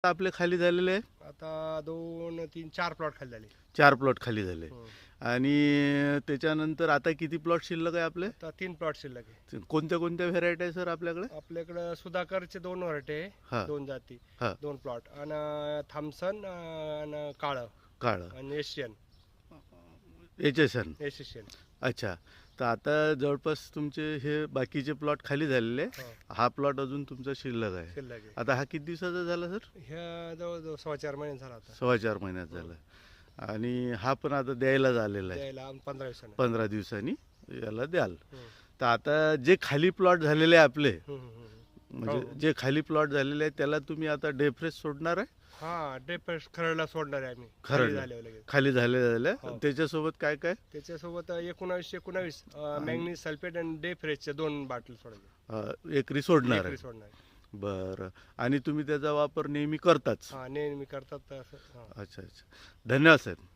आपले खाली झालेले आहे? आता 2 3 4 प्लॉट खाली झाले. 4 प्लॉट खाली झाले. हं. आणि त्याच्यानंतर आता किती प्लॉट शिल्लक आहे आपले? आता 3 प्लॉट शिल्लक आहे. कोणत्या कोणत्या व्हेरायटी आहे सर आपल्याकडे? आपल्याकडं सुधाकरचे 2 व्हरायटी आहे, हा. 2 जाती, हा. 2 प्लॉट आणि थॉम्सन आणि काळं काळं आणि एशियन. एचएसएन. एशियन. अच्छा. तर आता जवळपास तुमचे हे बाकीचे प्लॉट खाली झालेले आहे. हो, हा प्लॉट अजून तुमचा शिल्लक आहे. शिल्लक आहे. आता हा किती दिवसाचा झाला सर? ह्या जवळजवळ 4.25 महिने झाला आता. 4.25 महिन्यात झाला. आणि हा पण आता द्यायला झालेला आहे. द्यायला 15 दिवसानं. 15 दिवसांनी याला द्याल. हं. तर आता जे खाली प्लॉट झालेले आहे आपले, हं, हं, हं. म्हणजे हो. जे खाली प्लॉट झालेले आहे त्याला तुम्ही आता डेफ्रेश सोडणार आहे? हा, ड्रेप खरडला सोडणार आहे आम्ही. खरडला. खाली झाल्यावर लगेच. खाली झाले हो. त्याच्यासोबत काय काय? त्याच्यासोबत 19 मॅंगनीज सल्फेट आणि डे फ्रेशच्या 2 बाटल सोडायचे. एकरी सोडणार एकरी आहे. सोडणार. बरं. आणि तुम्ही त्याचा वापर नेहमी करताच? हा, नेहमी करतात असं. हा. अच्छा अच्छा. धन्यवाद साहेब.